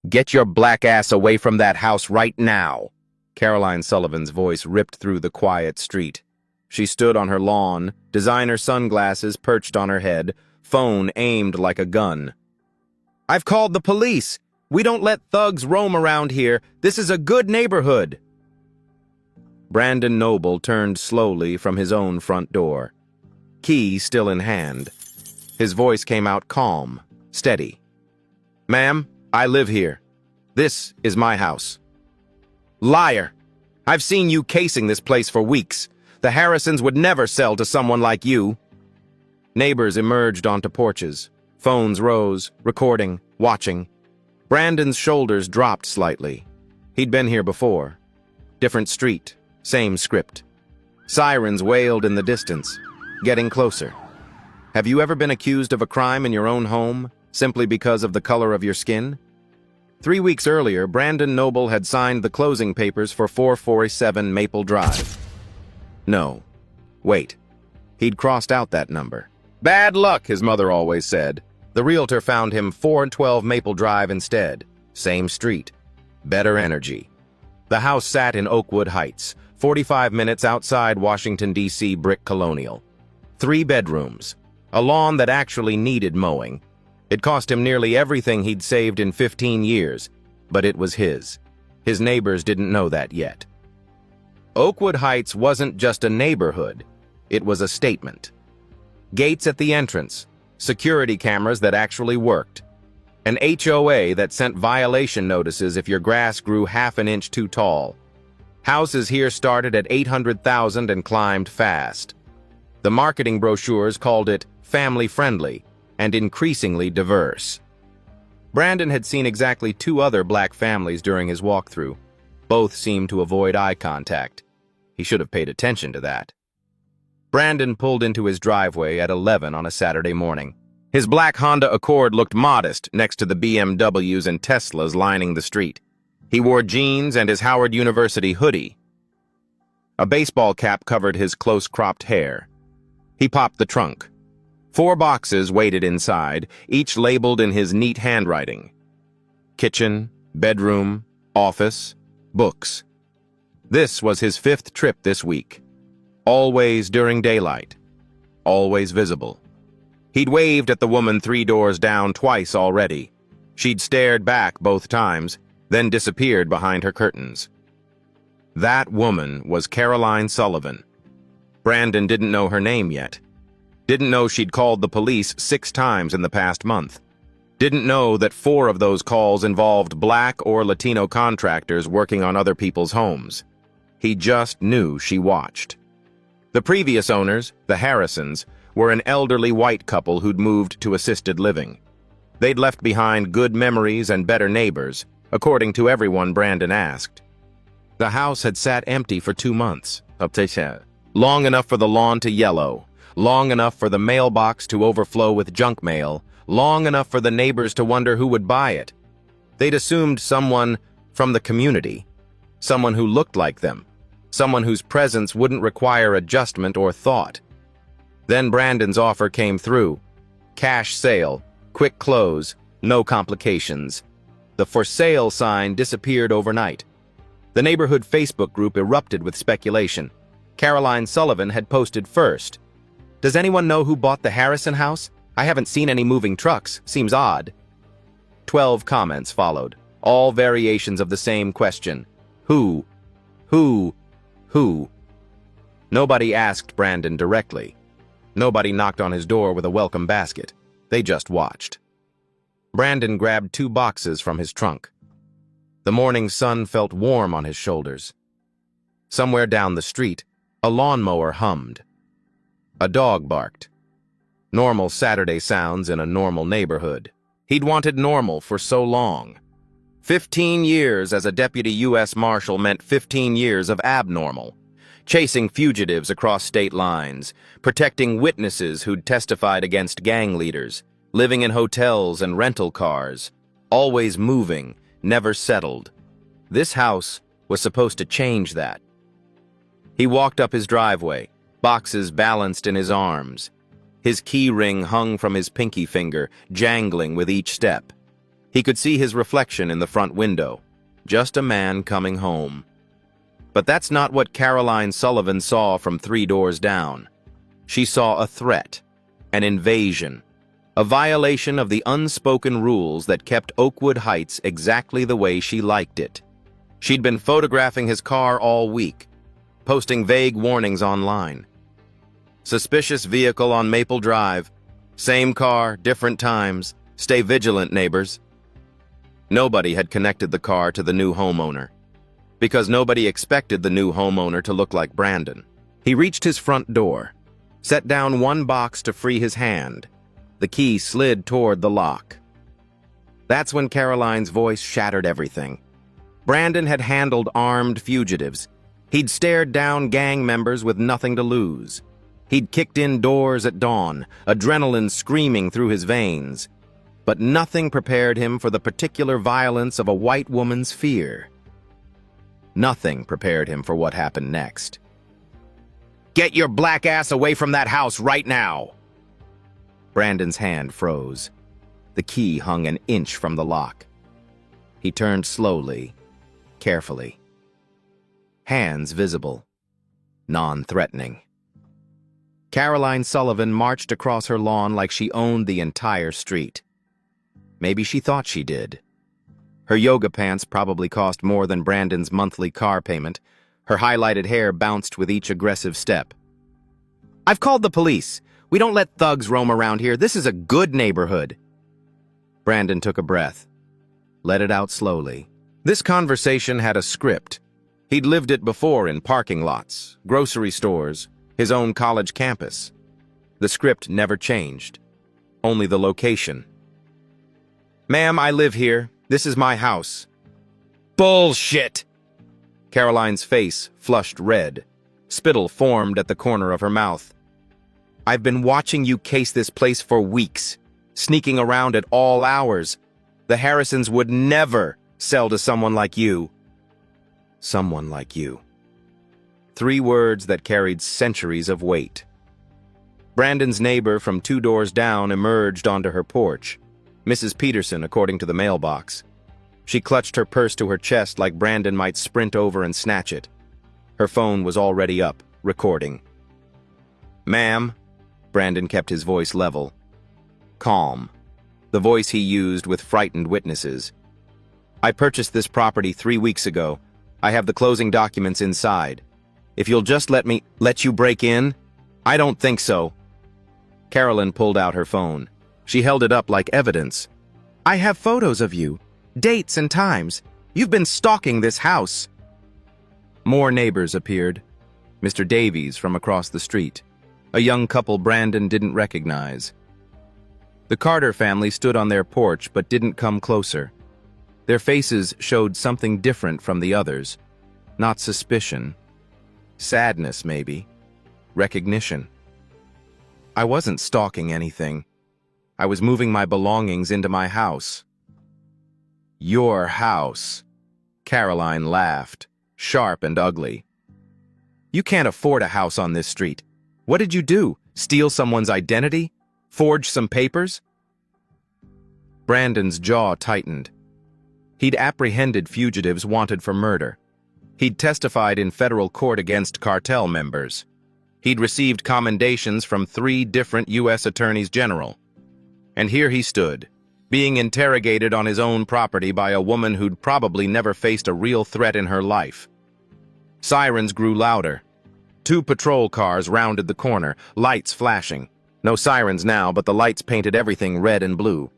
Get your black ass away from that house right now. Caroline Sullivan's voice ripped through the quiet street. She stood on her lawn, designer sunglasses perched on her head, phone aimed like a gun. I've called the police. We don't let thugs roam around here. This is a good neighborhood. Brandon Noble turned slowly from his own front door, key still in hand. His voice came out calm, steady. Ma'am, I live here. This is my house. Liar! I've seen you casing this place for weeks. The Harrisons would never sell to someone like you. Neighbors emerged onto porches. Phones rose, recording, watching. Brandon's shoulders dropped slightly. He'd been here before. Different street, same script. Sirens wailed in the distance, getting closer. Have you ever been accused of a crime in your own home, simply because of the color of your skin? 3 weeks earlier, Brandon Noble had signed the closing papers for 447 Maple Drive. No. Wait. He'd crossed out that number. Bad luck, his mother always said. The realtor found him 412 Maple Drive instead. Same street. Better energy. The house sat in Oakwood Heights, 45 minutes outside Washington, D.C. brick colonial. 3 bedrooms. A lawn that actually needed mowing. It cost him nearly everything he'd saved in 15 years, but it was his. His neighbors didn't know that yet. Oakwood Heights wasn't just a neighborhood, it was a statement. Gates at the entrance, security cameras that actually worked, an HOA that sent violation notices if your grass grew half an inch too tall. Houses here started at $800,000 and climbed fast. The marketing brochures called it family-friendly and increasingly diverse. Brandon had seen exactly 2 other black families during his walkthrough. Both seemed to avoid eye contact. He should have paid attention to that. Brandon pulled into his driveway at 11 on a Saturday morning. His black Honda Accord looked modest next to the BMWs and Teslas lining the street. He wore jeans and his Howard University hoodie. A baseball cap covered his close-cropped hair. He popped the trunk. 4 boxes waited inside, each labeled in his neat handwriting. Kitchen, bedroom, office, books. This was his 5th trip this week. Always during daylight. Always visible. He'd waved at the woman 3 doors down twice already. She'd stared back both times, then disappeared behind her curtains. That woman was Caroline Sullivan. Brandon didn't know her name yet. Didn't know she'd called the police 6 times in the past month. Didn't know that 4 of those calls involved black or Latino contractors working on other people's homes. He just knew she watched. The previous owners, the Harrisons, were an elderly white couple who'd moved to assisted living. They'd left behind good memories and better neighbors, according to everyone Brandon asked. The house had sat empty for 2 months, long enough for the lawn to yellow, long enough for the mailbox to overflow with junk mail, long enough for the neighbors to wonder who would buy it. They'd assumed someone from the community, someone who looked like them, someone whose presence wouldn't require adjustment or thought. Then Brandon's offer came through. Cash sale, quick close, no complications. The for sale sign disappeared overnight. The neighborhood Facebook group erupted with speculation. Caroline Sullivan had posted first. Does anyone know who bought the Harrison house? I haven't seen any moving trucks. Seems odd. 12 comments followed, all variations of the same question. Who? Who? Who? Nobody asked Brandon directly. Nobody knocked on his door with a welcome basket. They just watched. Brandon grabbed 2 boxes from his trunk. The morning sun felt warm on his shoulders. Somewhere down the street, a lawnmower hummed. A dog barked. Normal Saturday sounds in a normal neighborhood. He'd wanted normal for so long. 15 years as a deputy U.S. Marshal meant 15 years of abnormal. Chasing fugitives across state lines, protecting witnesses who'd testified against gang leaders, living in hotels and rental cars, always moving, never settled. This house was supposed to change that. He walked up his driveway, boxes balanced in his arms. His key ring hung from his pinky finger, jangling with each step. He could see his reflection in the front window. Just a man coming home. But that's not what Caroline Sullivan saw from 3 doors down. She saw a threat, an invasion, a violation of the unspoken rules that kept Oakwood Heights exactly the way she liked it. She'd been photographing his car all week, posting vague warnings online. Suspicious vehicle on Maple Drive. Same car, different times. Stay vigilant, neighbors. Nobody had connected the car to the new homeowner, because nobody expected the new homeowner to look like Brandon. He reached his front door, set down one box to free his hand. The key slid toward the lock. That's when Caroline's voice shattered everything. Brandon had handled armed fugitives. He'd stared down gang members with nothing to lose. He'd kicked in doors at dawn, adrenaline screaming through his veins. But nothing prepared him for the particular violence of a white woman's fear. Nothing prepared him for what happened next. "Get your black ass away from that house right now!" Brandon's hand froze. The key hung an inch from the lock. He turned slowly, carefully. Hands visible, non-threatening. Caroline Sullivan marched across her lawn like she owned the entire street. Maybe she thought she did. Her yoga pants probably cost more than Brandon's monthly car payment. Her highlighted hair bounced with each aggressive step. "I've called the police. We don't let thugs roam around here. This is a good neighborhood." Brandon took a breath, let it out slowly. This conversation had a script. He'd lived it before in parking lots, grocery stores, his own college campus. The script never changed, only the location. "Ma'am, I live here. This is my house." "Bullshit!" Caroline's face flushed red. Spittle formed at the corner of her mouth. "I've been watching you case this place for weeks, sneaking around at all hours. The Harrisons would never sell to someone like you." Someone like you. 3 words that carried centuries of weight. Brandon's neighbor from 2 doors down emerged onto her porch. Mrs. Peterson, according to the mailbox. She clutched her purse to her chest like Brandon might sprint over and snatch it. Her phone was already up, recording. "Ma'am," Brandon kept his voice level. Calm. The voice he used with frightened witnesses. "I purchased this property 3 weeks ago. I have the closing documents inside. If you'll just let you break in?" "I don't think so." Carolyn pulled out her phone. She held it up like evidence. "I have photos of you, dates and times. You've been stalking this house." More neighbors appeared. Mr. Davies from across the street, a young couple Brandon didn't recognize. The Carter family stood on their porch but didn't come closer. Their faces showed something different from the others. Not suspicion. Sadness, maybe. Recognition. "I wasn't stalking anything. I was moving my belongings into my house." "Your house." Caroline laughed, sharp and ugly. "You can't afford a house on this street. What did you do? Steal someone's identity? Forge some papers?" Brandon's jaw tightened. He'd apprehended fugitives wanted for murder. He'd testified in federal court against cartel members. He'd received commendations from 3 different U.S. attorneys general. And here he stood, being interrogated on his own property by a woman who'd probably never faced a real threat in her life. Sirens grew louder. 2 patrol cars rounded the corner, lights flashing. No sirens now, but the lights painted everything red and blue.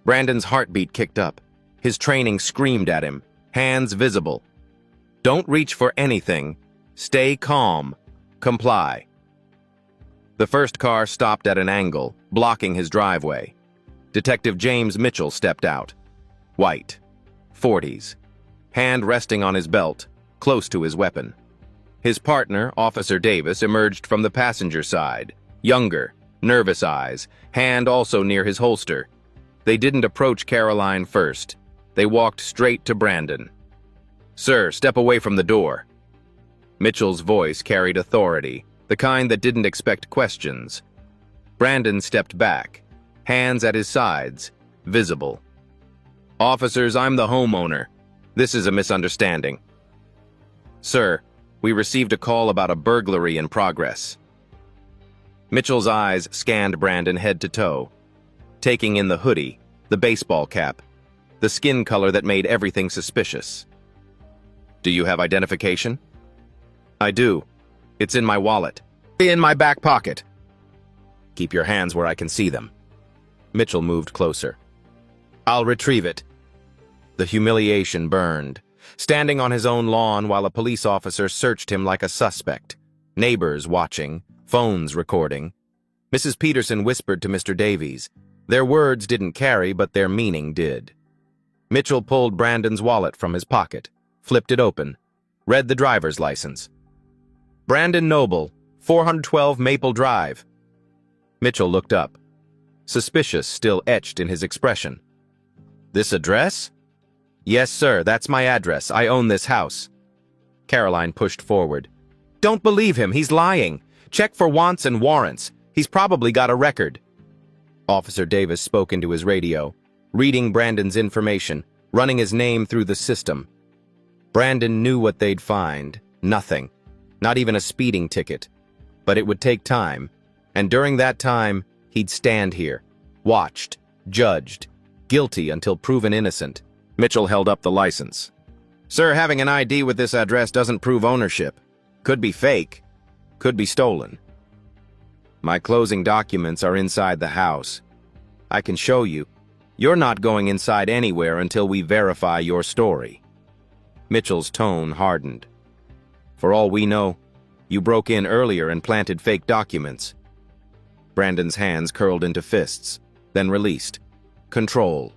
Brandon's heartbeat kicked up. His training screamed at him, hands visible. "Don't reach for anything. Stay calm. Comply." The first car stopped at an angle, blocking his driveway. Detective James Mitchell stepped out. White, 40s, hand resting on his belt, close to his weapon. His partner, Officer Davis, emerged from the passenger side, younger, nervous eyes, hand also near his holster. They didn't approach Caroline first. They walked straight to Brandon. "Sir, step away from the door." Mitchell's voice carried authority, the kind that didn't expect questions. Brandon stepped back, hands at his sides, visible. Officers, I'm the homeowner. This is a misunderstanding. Sir, we received a call about a burglary in progress. Mitchell's eyes scanned Brandon head to toe, taking in the hoodie, the baseball cap, the skin color that made everything suspicious. Do you have identification? I do. It's in my wallet. In my back pocket. Keep your hands where I can see them. Mitchell moved closer. I'll retrieve it. The humiliation burned, standing on his own lawn while a police officer searched him like a suspect. Neighbors watching, phones recording. Mrs. Peterson whispered to Mr. Davies. Their words didn't carry, but their meaning did. Mitchell pulled Brandon's wallet from his pocket, flipped it open, read the driver's license. Brandon Noble, 412 Maple Drive. Mitchell looked up. Suspicious still etched in his expression. This address? Yes, sir, that's my address. I own this house. Caroline pushed forward. Don't believe him, he's lying. Check for wants and warrants. He's probably got a record. Officer Davis spoke into his radio, reading Brandon's information, running his name through the system. Brandon knew what they'd find. Nothing. Not even a speeding ticket. But it would take time, and during that time, he'd stand here, watched, judged, guilty until proven innocent. Mitchell held up the license. Sir, having an ID with this address doesn't prove ownership. Could be fake. Could be stolen. My closing documents are inside the house. I can show you. You're not going inside anywhere until we verify your story. Mitchell's tone hardened. For all we know, you broke in earlier and planted fake documents. Brandon's hands curled into fists, then released. Control.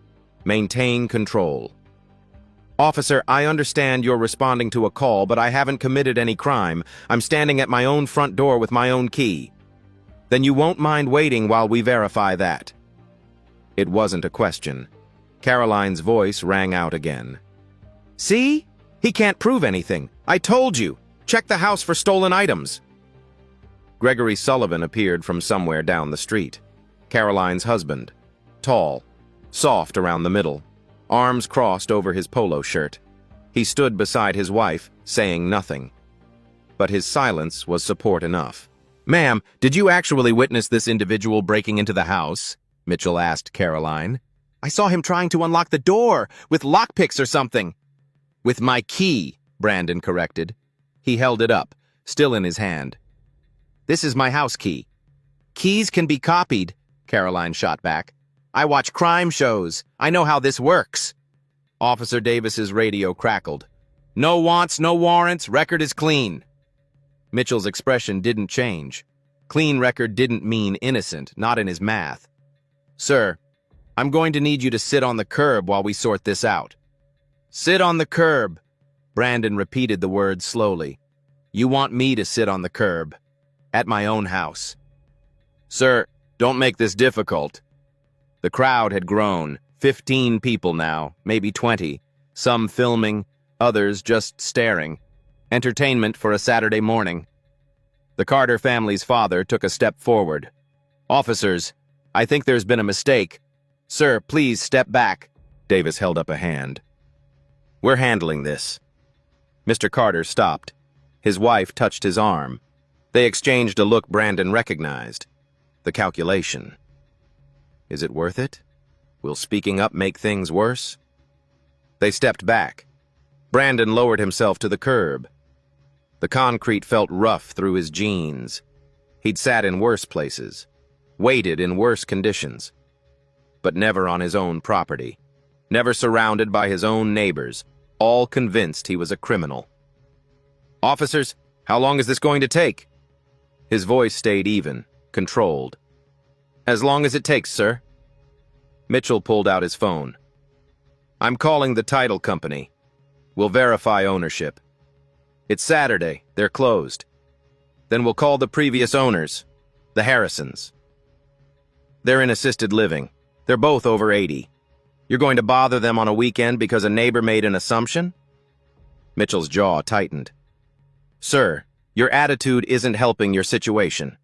Maintain control. Officer, I understand you're responding to a call, but I haven't committed any crime. I'm standing at my own front door with my own key. Then you won't mind waiting while we verify that. It wasn't a question. Caroline's voice rang out again. See? He can't prove anything. I told you. Check the house for stolen items. Gregory Sullivan appeared from somewhere down the street. Caroline's husband. Tall. Soft around the middle. Arms crossed over his polo shirt. He stood beside his wife, saying nothing. But his silence was support enough. Ma'am, did you actually witness this individual breaking into the house? Mitchell asked Caroline. I saw him trying to unlock the door, with lockpicks or something. With my key, Brandon corrected. He held it up, still in his hand. This is my house key. Keys can be copied, Caroline shot back. I watch crime shows. I know how this works. Officer Davis's radio crackled. No wants, no warrants, record is clean. Mitchell's expression didn't change. Clean record didn't mean innocent, not in his math. Sir, I'm going to need you to sit on the curb while we sort this out. Sit on the curb. Brandon repeated the words slowly. You want me to sit on the curb. At my own house. Sir, don't make this difficult. The crowd had grown. 15 people now, maybe 20. Some filming, others just staring. Entertainment for a Saturday morning. The Carter family's father took a step forward. Officers, I think there's been a mistake. Sir, please step back. Davis held up a hand. We're handling this. Mr. Carter stopped. His wife touched his arm. They exchanged a look Brandon recognized. The calculation. Is it worth it? Will speaking up make things worse? They stepped back. Brandon lowered himself to the curb. The concrete felt rough through his jeans. He'd sat in worse places, waited in worse conditions, but never on his own property, never surrounded by his own neighbors, all convinced he was a criminal. Officers, how long is this going to take? His voice stayed even, controlled. As long as it takes, sir. Mitchell pulled out his phone. I'm calling the title company. We'll verify ownership. It's Saturday. They're closed. Then we'll call the previous owners, the Harrisons. They're in assisted living. They're both over 80. You're going to bother them on a weekend because a neighbor made an assumption? Mitchell's jaw tightened. Sir, your attitude isn't helping your situation.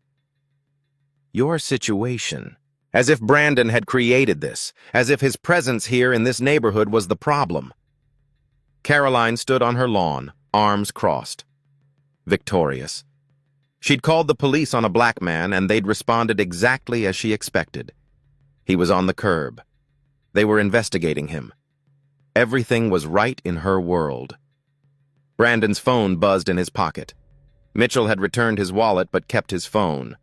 Your situation? As if Brandon had created this, as if his presence here in this neighborhood was the problem. Caroline stood on her lawn, arms crossed. Victorious. She'd called the police on a black man, and they'd responded exactly as she expected. He was on the curb. They were investigating him. Everything was right in her world. Brandon's phone buzzed in his pocket. Mitchell had returned his wallet but kept his phone.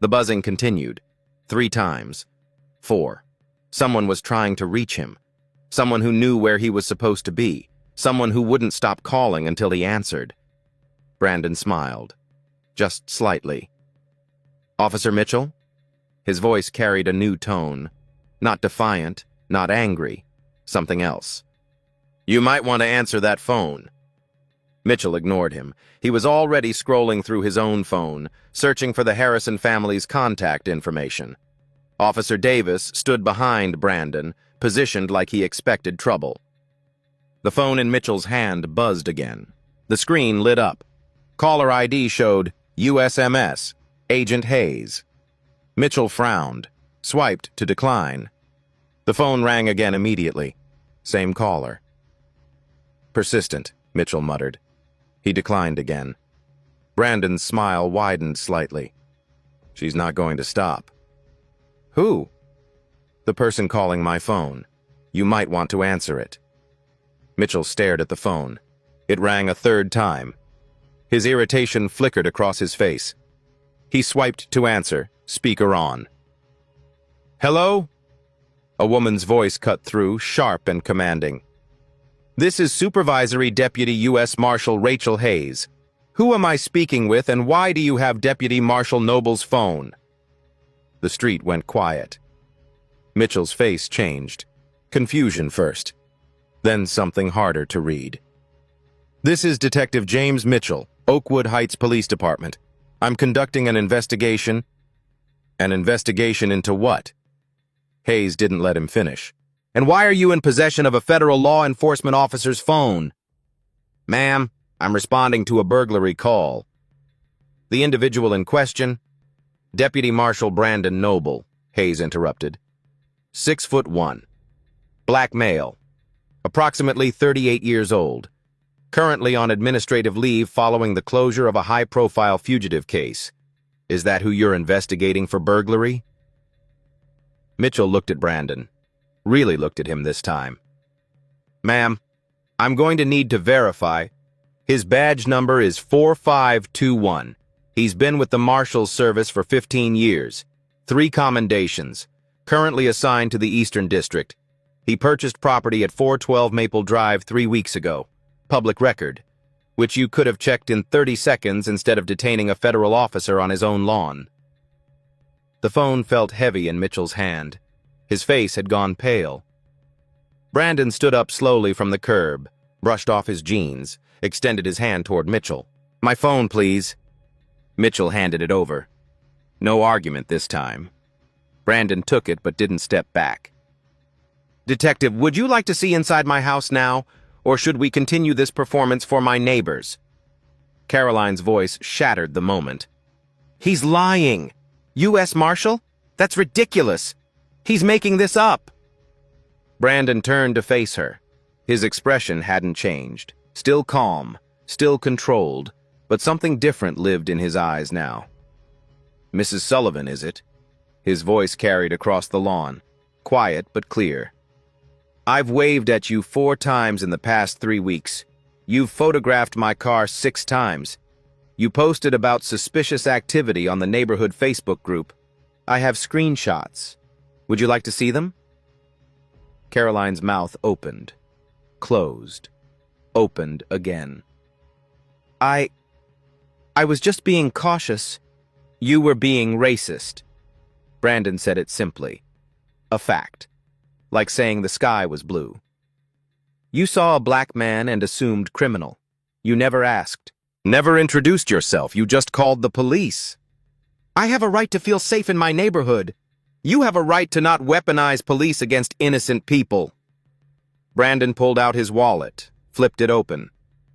The buzzing continued. 3 times. 4. Someone was trying to reach him. Someone who knew where he was supposed to be. Someone who wouldn't stop calling until he answered. Brandon smiled. Just slightly. "Officer Mitchell?" His voice carried a new tone. Not defiant, not angry. Something else. "You might want to answer that phone." Mitchell ignored him. He was already scrolling through his own phone, searching for the Harrison family's contact information. Officer Davis stood behind Brandon, positioned like he expected trouble. The phone in Mitchell's hand buzzed again. The screen lit up. Caller ID showed USMS, Agent Hayes. Mitchell frowned, swiped to decline. The phone rang again immediately. Same caller. "Persistent," Mitchell muttered. He declined again. Brandon's smile widened slightly. "She's not going to stop." "Who?" "The person calling my phone. You might want to answer it." Mitchell stared at the phone. It rang a 3rd time. His irritation flickered across his face. He swiped to answer, speaker on. "Hello?" A woman's voice cut through, sharp and commanding. "This is Supervisory Deputy U.S. Marshal Rachel Hayes. Who am I speaking with, and why do you have Deputy Marshal Noble's phone?" The street went quiet. Mitchell's face changed. Confusion first, then something harder to read. "This is Detective James Mitchell, Oakwood Heights Police Department. I'm conducting an investigation." "An investigation into what?" Hayes didn't let him finish. "And why are you in possession of a federal law enforcement officer's phone?" "Ma'am, I'm responding to a burglary call." "The individual in question?" "Deputy Marshal Brandon Noble," Hayes interrupted. 6'1". Black male. Approximately 38 years old. Currently on administrative leave following the closure of a high-profile fugitive case. Is that who you're investigating for burglary? Mitchell looked at Brandon. Really looked at him this time. "Ma'am, I'm going to need to verify. His badge number is 4521. He's been with the Marshal's service for 15 years. 3 commendations. Currently assigned to the Eastern District. He purchased property at 412 Maple Drive 3 weeks ago. Public record, which you could have checked in 30 seconds instead of detaining a federal officer on his own lawn." The phone felt heavy in Mitchell's hand. His face had gone pale. Brandon stood up slowly from the curb, brushed off his jeans, extended his hand toward Mitchell. "My phone, please." Mitchell handed it over. No argument this time. Brandon took it but didn't step back. "Detective, would you like to see inside my house now, or should we continue this performance for my neighbors?" Caroline's voice shattered the moment. "He's lying. U.S. Marshal? That's ridiculous. He's making this up." Brandon turned to face her. His expression hadn't changed. Still calm, still controlled, but something different lived in his eyes now. "Mrs. Sullivan, is it?" His voice carried across the lawn, quiet but clear. "I've waved at you 4 times in the past 3 weeks. You've photographed my car 6 times. You posted about suspicious activity on the neighborhood Facebook group. I have screenshots. Would you like to see them?" Caroline's mouth opened, closed, opened again. I was just being cautious." "You were being racist." Brandon said it simply. A fact. Like saying the sky was blue. "You saw a black man and assumed criminal. You never asked. Never introduced yourself. You just called the police." "I have a right to feel safe in my neighborhood. You have a right to not weaponize police against innocent people." Brandon pulled out his wallet, flipped it open.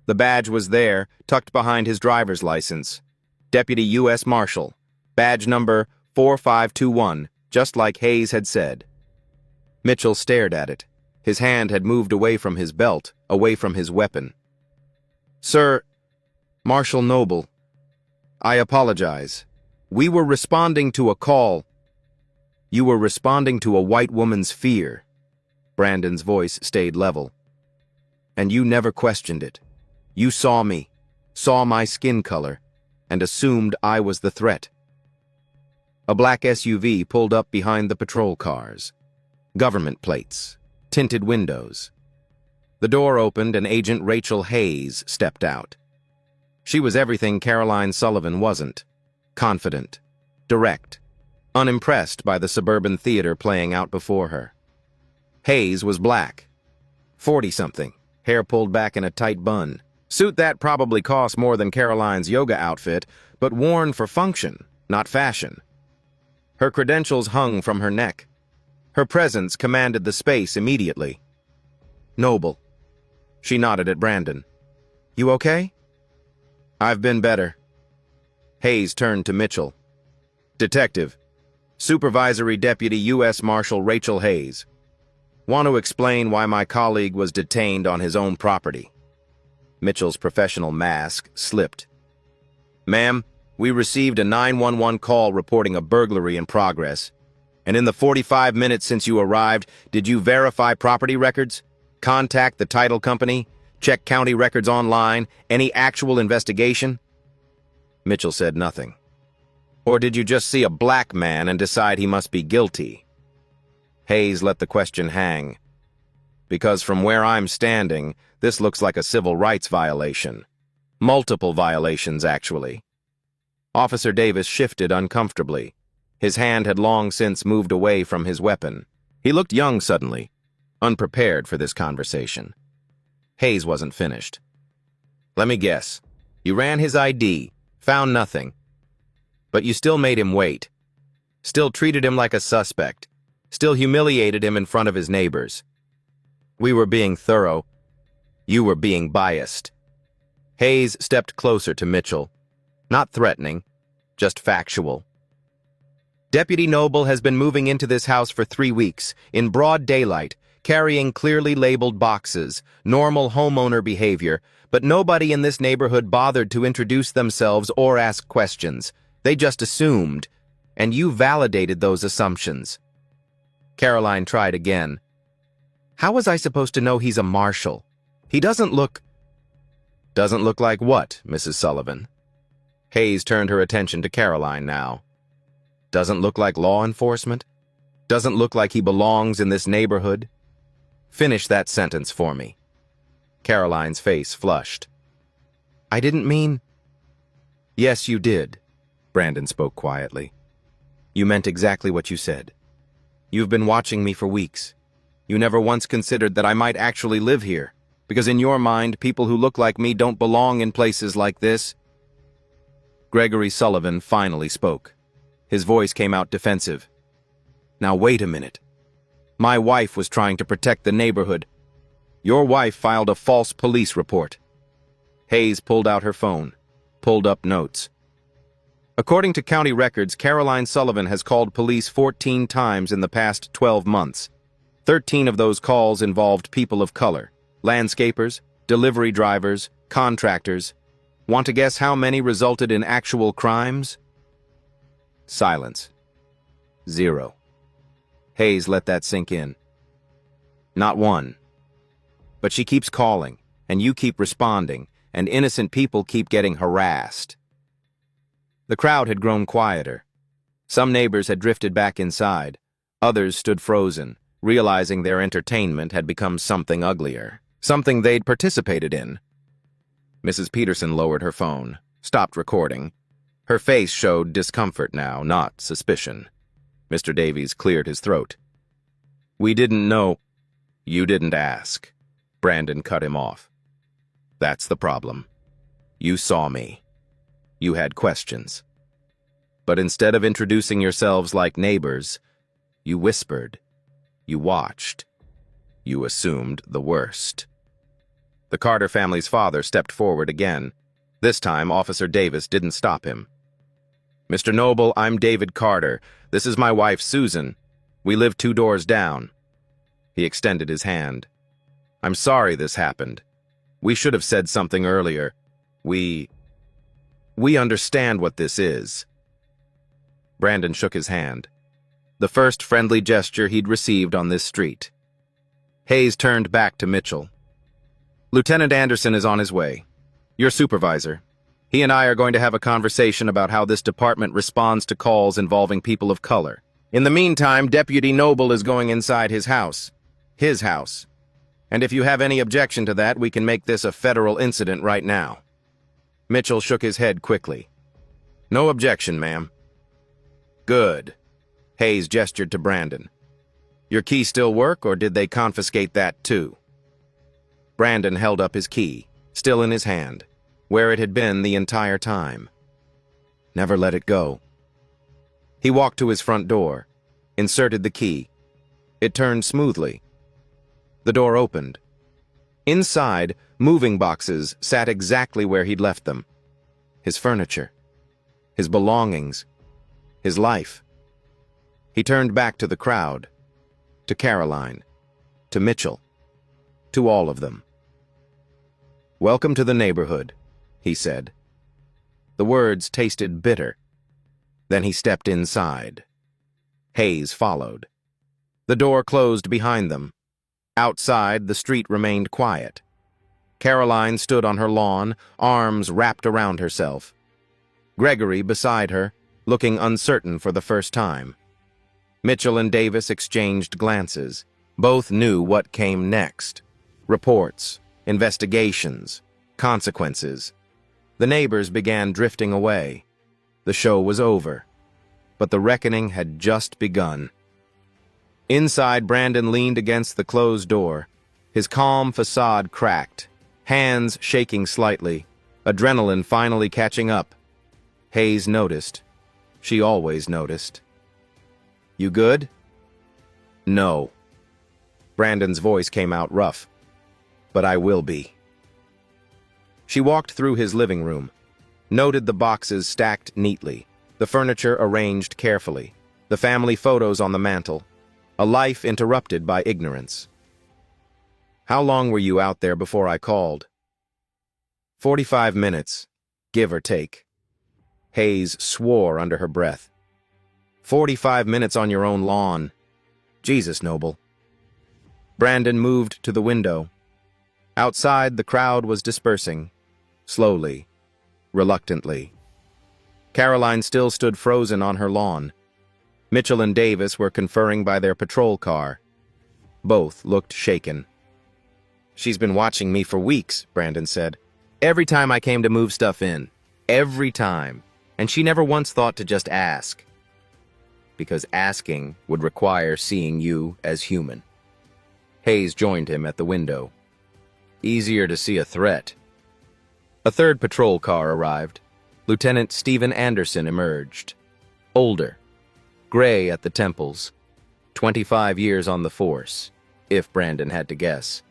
The badge was there, tucked behind his driver's license. Deputy U.S. Marshal. Badge number 4521. just like Hayes had said. Mitchell stared at it. His hand had moved away from his belt, away from his weapon. "Sir, Marshal Noble, I apologize. We were responding to a call." "You were responding to a white woman's fear." Brandon's voice stayed level. "And you never questioned it. You saw me, saw my skin color, and assumed I was the threat." A black SUV pulled up behind the patrol cars. Government plates, tinted windows. The door opened and Agent Rachel Hayes stepped out. She was everything Caroline Sullivan wasn't. Confident, direct, unimpressed by the suburban theater playing out before her. Hayes was black, 40-something, hair pulled back in a tight bun. Suit that probably cost more than Caroline's yoga outfit, but worn for function, not fashion. Her credentials hung from her neck. Her presence commanded the space immediately. "Noble." She nodded at Brandon. "You okay?" "I've been better." Hayes turned to Mitchell. "Detective, Supervisory Deputy U.S. Marshal Rachel Hayes. Want to explain why my colleague was detained on his own property." Mitchell's professional mask slipped. "Ma'am, we received a 911 call reporting a burglary in progress. And in the 45 minutes since you arrived, did you verify property records? Contact the title company? Check county records online? Any actual investigation?" Mitchell said nothing. "Or did you just see a black man and decide he must be guilty?" Hayes let the question hang. "Because from where I'm standing, this looks like a civil rights violation. Multiple violations, actually." Officer Davis shifted uncomfortably. His hand had long since moved away from his weapon. He looked young suddenly, unprepared for this conversation. Hayes wasn't finished. "Let me guess. You ran his ID, found nothing. But you still made him wait. Still treated him like a suspect. Still humiliated him in front of his neighbors. We were being thorough. You were being biased." Hayes stepped closer to Mitchell. Not threatening, just factual. "Deputy Noble has been moving into this house for 3 weeks, in broad daylight, carrying clearly labeled boxes, normal homeowner behavior, but nobody in this neighborhood bothered to introduce themselves or ask questions. They just assumed, and you validated those assumptions." Caroline tried again. "How was I supposed to know he's a marshal? He doesn't look—" "Doesn't look like what, Mrs. Sullivan?" Hayes turned her attention to Caroline now. "Doesn't look like law enforcement? Doesn't look like he belongs in this neighborhood? Finish that sentence for me." Caroline's face flushed. "I didn't mean—" "Yes, you did," Brandon spoke quietly. "You meant exactly what you said. You've been watching me for weeks. You never once considered that I might actually live here, because in your mind, people who look like me don't belong in places like this." Gregory Sullivan finally spoke. His voice came out defensive. "Now wait a minute. My wife was trying to protect the neighborhood. Your wife filed a false police report." Hayes pulled out her phone, pulled up notes. "According to county records, Caroline Sullivan has called police 14 times in the past 12 months. 13 of those calls involved people of color, landscapers, delivery drivers, contractors. Want to guess how many resulted in actual crimes?" Silence. 0. Hayes let that sink in. "Not one. But she keeps calling, and you keep responding, and innocent people keep getting harassed." The crowd had grown quieter. Some neighbors had drifted back inside. Others stood frozen, realizing their entertainment had become something uglier, something they'd participated in. Mrs. Peterson lowered her phone, stopped recording. Her face showed discomfort now, not suspicion. Mr. Davies cleared his throat. "We didn't know—" "You didn't ask." Brandon cut him off. "That's the problem. You saw me. You had questions. But instead of introducing yourselves like neighbors, you whispered. You watched. You assumed the worst." The Carter family's father stepped forward again. This time, Officer Davis didn't stop him. Mr. Noble, I'm David Carter. This is my wife, Susan. We live 2 doors down. He extended his hand. I'm sorry this happened. We should have said something earlier. We understand what this is. Brandon shook his hand. The first friendly gesture he'd received on this street. Hayes turned back to Mitchell. Lieutenant Anderson is on his way. Your supervisor. He and I are going to have a conversation about how this department responds to calls involving people of color. In the meantime, Deputy Noble is going inside his house. His house. And if you have any objection to that, we can make this a federal incident right now. Mitchell shook his head quickly. No objection, ma'am. Good. Hayes gestured to Brandon. Your key still work, or did they confiscate that too? Brandon held up his key, still in his hand, where it had been the entire time. Never let it go. He walked to his front door, inserted the key. It turned smoothly. The door opened. Inside, moving boxes sat exactly where he'd left them. His furniture, his belongings, his life. He turned back to the crowd, to Caroline, to Mitchell, to all of them. Welcome to the neighborhood, he said. The words tasted bitter. Then he stepped inside. Hayes followed. The door closed behind them. Outside, the street remained quiet. Caroline stood on her lawn, arms wrapped around herself. Gregory beside her, looking uncertain for the first time. Mitchell and Davis exchanged glances. Both knew what came next. Reports, investigations, consequences. The neighbors began drifting away. The show was over, but the reckoning had just begun. Inside, Brandon leaned against the closed door. His calm facade cracked, hands shaking slightly, adrenaline finally catching up. Hayes noticed. She always noticed. You good? No. Brandon's voice came out rough. But I will be. She walked through his living room, noted the boxes stacked neatly, the furniture arranged carefully, the family photos on the mantel, a life interrupted by ignorance. How long were you out there before I called? 45 minutes, give or take. Hayes swore under her breath. 45 minutes on your own lawn. Jesus, Noble. Brandon moved to the window. Outside, the crowd was dispersing, slowly, reluctantly. Caroline still stood frozen on her lawn. Mitchell and Davis were conferring by their patrol car. Both looked shaken. She's been watching me for weeks, Brandon said. Every time I came to move stuff in. Every time. And she never once thought to just ask. Because asking would require seeing you as human. Hayes joined him at the window. Easier to see a threat. A third patrol car arrived. Lieutenant Stephen Anderson emerged. Older. Gray at the temples. 25 years on the force, if Brandon had to guess.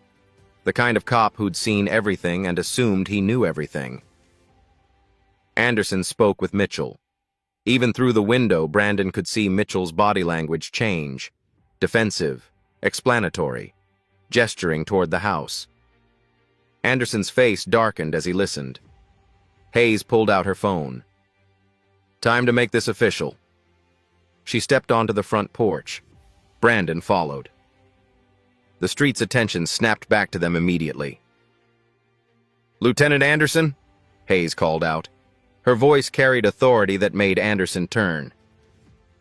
The kind of cop who'd seen everything and assumed he knew everything. Anderson spoke with Mitchell. Even through the window, Brandon could see Mitchell's body language change. Defensive, explanatory, gesturing toward the house. Anderson's face darkened as he listened. Hayes pulled out her phone. Time to make this official. She stepped onto the front porch. Brandon followed. The street's attention snapped back to them immediately. Lieutenant Anderson? Hayes called out. Her voice carried authority that made Anderson turn.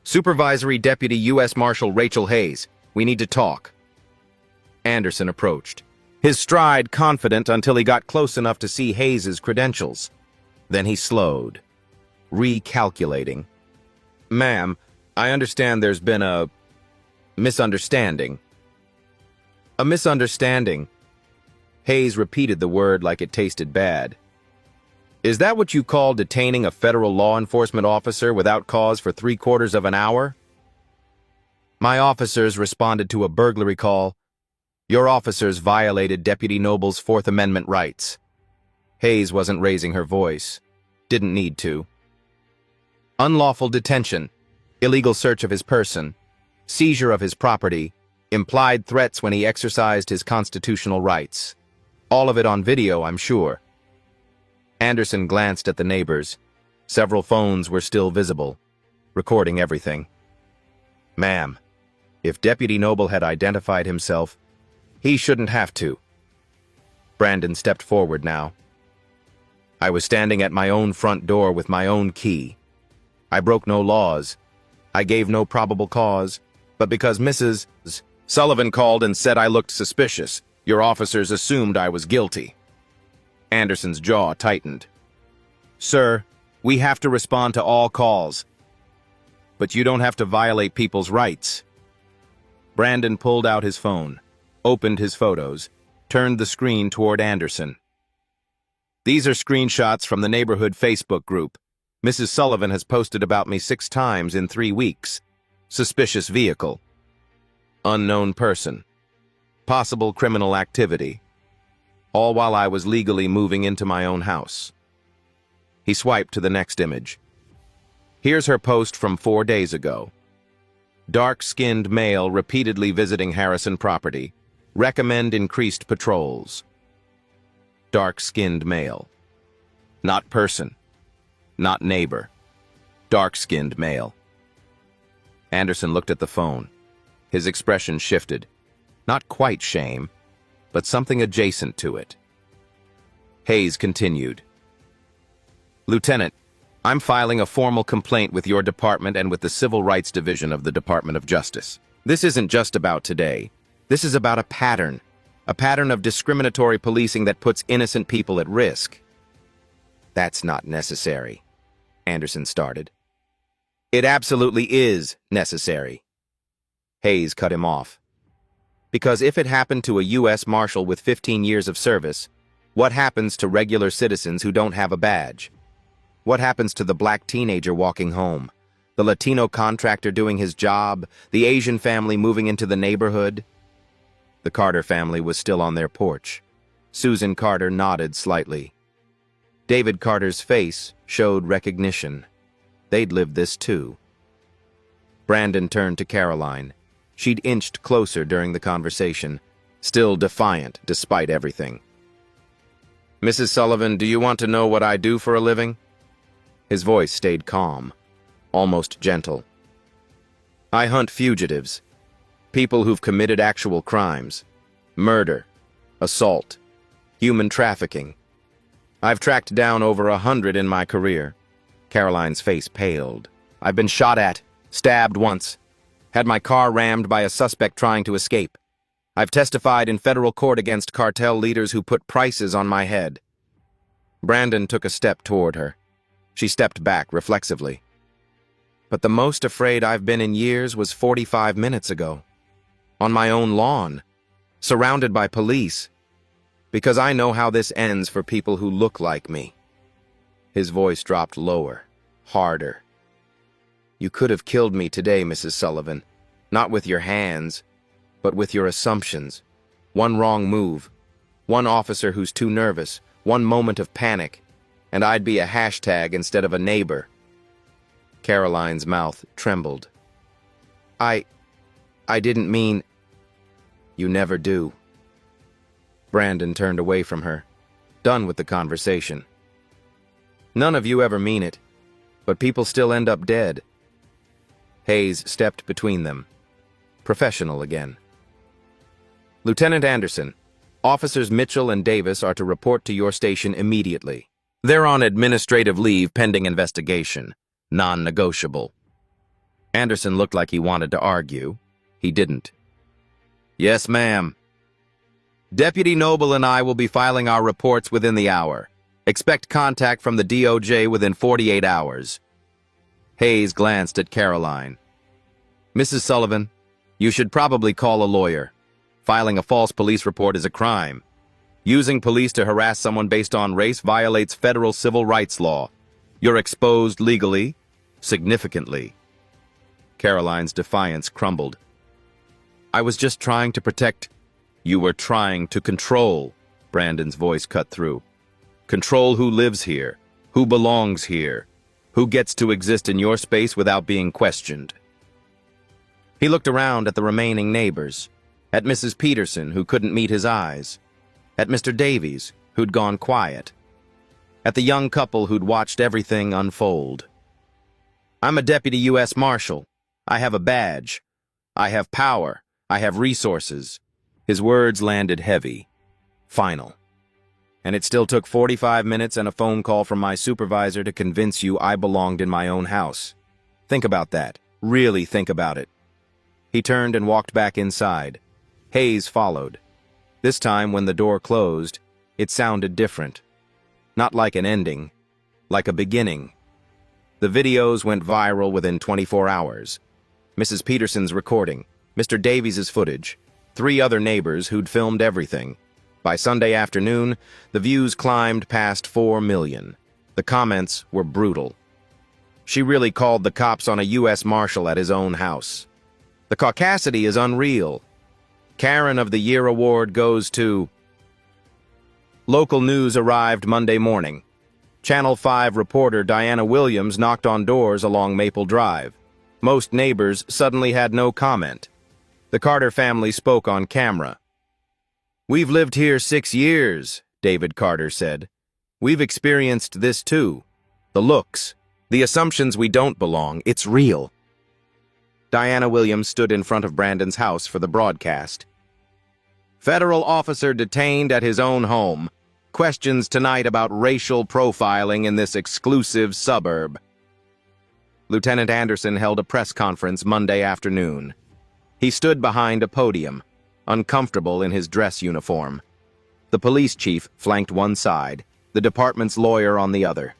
Supervisory Deputy U.S. Marshal Rachel Hayes, we need to talk. Anderson approached, his stride confident until he got close enough to see Hayes's credentials. Then he slowed, recalculating. Ma'am, I understand there's been a misunderstanding. A misunderstanding. Hayes repeated the word like it tasted bad. Is that what you call detaining a federal law enforcement officer without cause for 3/4 of an hour? My officers responded to a burglary call. Your officers violated Deputy Noble's Fourth Amendment rights. Hayes wasn't raising her voice. Didn't need to. unlawful detention, illegal search of his person, seizure of his property, implied threats when he exercised his constitutional rights. All of it on video, I'm sure. Anderson glanced at the neighbors. Several phones were still visible, recording everything. Ma'am, if Deputy Noble had identified himself, he shouldn't have to. Brandon stepped forward now. I was standing at my own front door with my own key. I broke no laws. I gave no probable cause, but because Mrs. Sullivan called and said I looked suspicious, your officers assumed I was guilty. Anderson's jaw tightened. Sir, we have to respond to all calls. But you don't have to violate people's rights. Brandon pulled out his phone, opened his photos, turned the screen toward Anderson. These are screenshots from the neighborhood Facebook group. Mrs. Sullivan has posted about me 6 times in 3 weeks. Suspicious vehicle. Unknown person. Possible criminal activity. All while I was legally moving into my own house. He swiped to the next image. Here's her post from 4 days ago. Dark-skinned male repeatedly visiting Harrison property. Recommend increased patrols. Dark-skinned male. Not person. Not neighbor. Dark-skinned male. Anderson looked at the phone. His expression shifted. Not quite shame, but something adjacent to it. Hayes continued. Lieutenant, I'm filing a formal complaint with your department and with the Civil Rights Division of the Department of Justice. This isn't just about today. This is about a pattern of discriminatory policing that puts innocent people at risk. That's not necessary, Anderson started. It absolutely is necessary. Hayes cut him off. Because if it happened to a U.S. Marshal with 15 years of service, what happens to regular citizens who don't have a badge? What happens to the black teenager walking home, the Latino contractor doing his job, the Asian family moving into the neighborhood? The Carter family was still on their porch. Susan Carter nodded slightly. David Carter's face showed recognition. They'd lived this too. Brandon turned to Caroline. She'd inched closer during the conversation, still defiant despite everything. Mrs. Sullivan, do you want to know what I do for a living? His voice stayed calm, almost gentle. I hunt fugitives. People who've committed actual crimes. Murder, assault, human trafficking. I've tracked down over 100 in my career. Caroline's face paled. I've been shot at, stabbed once. Had my car rammed by a suspect trying to escape. I've testified in federal court against cartel leaders who put prices on my head. Brandon took a step toward her. She stepped back reflexively. But the most afraid I've been in years was 45 minutes ago. On my own lawn, surrounded by police, because I know how this ends for people who look like me. His voice dropped lower, harder. You could have killed me today, Mrs. Sullivan, not with your hands, but with your assumptions. One wrong move, one officer who's too nervous, one moment of panic, and I'd be a hashtag instead of a neighbor. Caroline's mouth trembled. I didn't mean... You never do. Brandon turned away from her, done with the conversation. None of you ever mean it, but people still end up dead. Hayes stepped between them. Professional again. Lieutenant Anderson, Officers Mitchell and Davis are to report to your station immediately. They're on administrative leave pending investigation. Non-negotiable. Anderson looked like he wanted to argue. He didn't. Yes, ma'am. Deputy Noble and I will be filing our reports within the hour. Expect contact from the DOJ within 48 hours. Hayes glanced at Caroline. Mrs. Sullivan, you should probably call a lawyer. Filing a false police report is a crime. Using police to harass someone based on race violates federal civil rights law. You're exposed legally, significantly. Caroline's defiance crumbled. I was just trying to protect... You were trying to control, Brandon's voice cut through. Control who lives here, who belongs here, Who gets to exist in your space without being questioned? He looked around at the remaining neighbors, at Mrs. Peterson, who couldn't meet his eyes, at Mr. Davies, who'd gone quiet, at the young couple who'd watched everything unfold. I'm a deputy U.S. Marshal. I have a badge. I have power. I have resources. His words landed heavy, final. And it still took 45 minutes and a phone call from my supervisor to convince you I belonged in my own house. Think about that. Really think about it. He turned and walked back inside. Hayes followed. This time, when the door closed, it sounded different. Not like an ending, like a beginning. The videos went viral within 24 hours. Mrs. Peterson's recording, Mr. Davies' footage, 3 other neighbors who'd filmed everything. By Sunday afternoon, the views climbed past 4 million. The comments were brutal. She really called the cops on a U.S. Marshal at his own house. The caucasity is unreal. Karen of the Year award goes to... Local news arrived Monday morning. Channel 5 reporter Diana Williams knocked on doors along Maple Drive. Most neighbors suddenly had no comment. The Carter family spoke on camera. "We've lived here 6 years," David Carter said. "We've experienced this too. The looks, the assumptions we don't belong, it's real." Diana Williams stood in front of Brandon's house for the broadcast. "Federal officer detained at his own home. Questions tonight about racial profiling in this exclusive suburb." Lieutenant Anderson held a press conference Monday afternoon. He stood behind a podium, uncomfortable in his dress uniform. The police chief flanked one side, the department's lawyer on the other.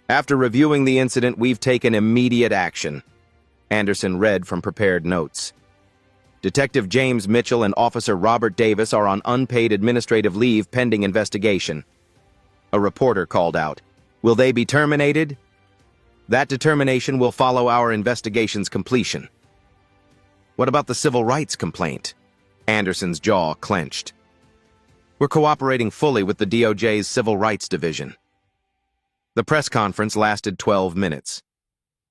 "After reviewing the incident, we've taken immediate action," Anderson read from prepared notes. "Detective James Mitchell and Officer Robert Davis are on unpaid administrative leave pending investigation." A reporter called out, "Will they be terminated?" "That determination will follow our investigation's completion." "What about the civil rights complaint?" Anderson's jaw clenched. "We're cooperating fully with the DOJ's Civil Rights Division." The press conference lasted 12 minutes.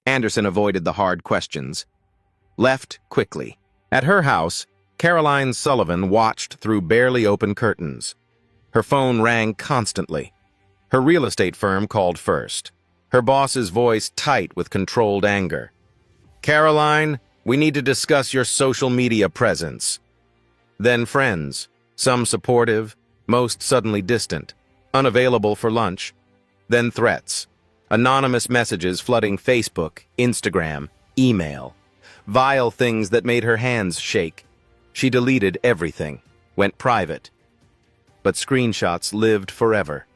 Anderson avoided the hard questions. Left quickly. At her house, Caroline Sullivan watched through barely open curtains. Her phone rang constantly. Her real estate firm called first. Her boss's voice tight with controlled anger. "Caroline, we need to discuss your social media presence." Then friends, some supportive, most suddenly distant, unavailable for lunch. Then threats, anonymous messages flooding Facebook, Instagram, email. Vile things that made her hands shake. She deleted everything, went private. But screenshots lived forever.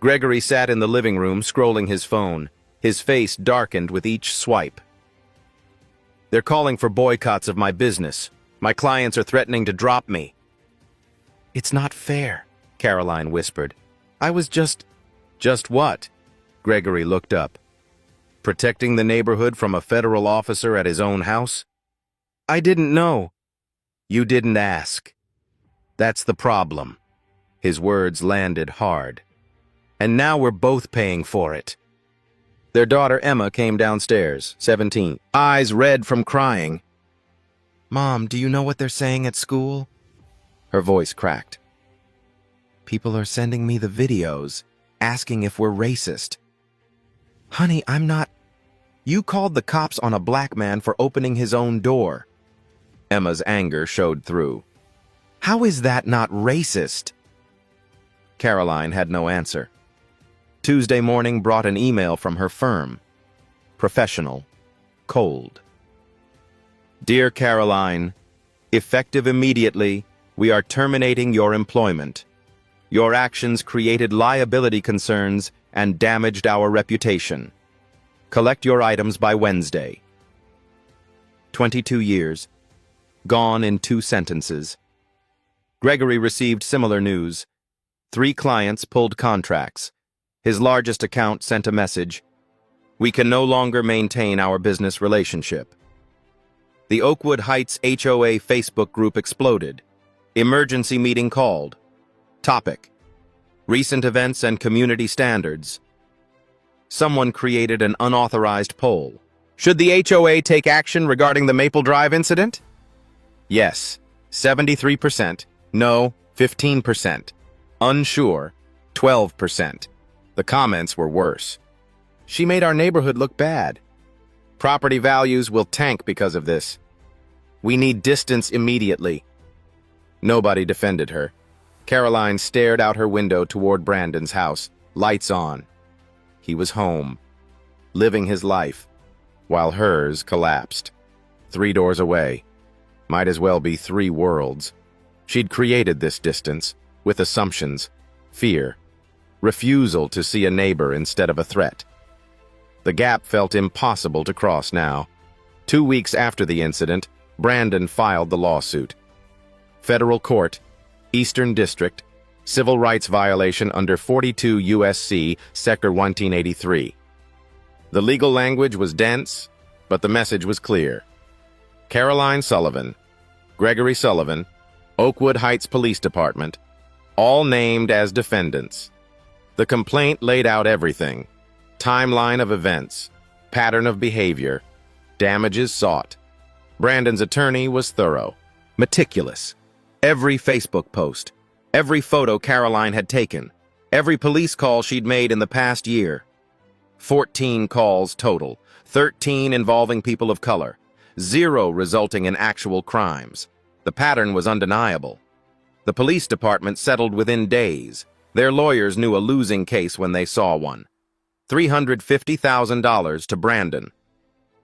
Gregory sat in the living room scrolling his phone, his face darkened with each swipe. "They're calling for boycotts of my business. My clients are threatening to drop me." "It's not fair," Caroline whispered. "I was just..." "Just what?" Gregory looked up. "Protecting the neighborhood from a federal officer at his own house?" "I didn't know." "You didn't ask. That's the problem." His words landed hard. "And now we're both paying for it." Their daughter Emma came downstairs, 17, eyes red from crying. "Mom, do you know what they're saying at school?" Her voice cracked. "People are sending me the videos, asking if we're racist." "Honey, I'm not..." "You called the cops on a black man for opening his own door." Emma's anger showed through. "How is that not racist?" Caroline had no answer. Tuesday morning brought an email from her firm. Professional, cold. "Dear Caroline, effective immediately, we are terminating your employment. Your actions created liability concerns and damaged our reputation. Collect your items by Wednesday." 22 years. Gone in 2 sentences. Gregory received similar news. 3 clients pulled contracts. His largest account sent a message. "We can no longer maintain our business relationship." The Oakwood Heights HOA Facebook group exploded. Emergency meeting called. Topic: Recent events and community standards. Someone created an unauthorized poll. Should the HOA take action regarding the Maple Drive incident? Yes, 73%. No, 15%. Unsure, 12%. The comments were worse. She made our neighborhood look bad. Property values will tank because of this. We need distance immediately. Nobody defended her. Caroline stared out her window toward Brandon's house, lights on. He was home, living his life, while hers collapsed. 3 doors away. Might as well be 3 worlds. She'd created this distance, with assumptions, fear, refusal to see a neighbor instead of a threat. The gap felt impossible to cross now. 2 weeks after the incident, Brandon filed the lawsuit. Federal Court, Eastern District, civil rights violation under 42 U.S.C. Sector 1983. The legal language was dense, but the message was clear. Caroline Sullivan, Gregory Sullivan, Oakwood Heights Police Department, all named as defendants. The complaint laid out everything: timeline of events, pattern of behavior, damages sought. Brandon's attorney was thorough, meticulous. Every Facebook post, every photo Caroline had taken, every police call she'd made in the past year. 14 calls total, 13 involving people of color, 0 resulting in actual crimes. The pattern was undeniable. The police department settled within days. Their lawyers knew a losing case when they saw one. $350,000 to Brandon.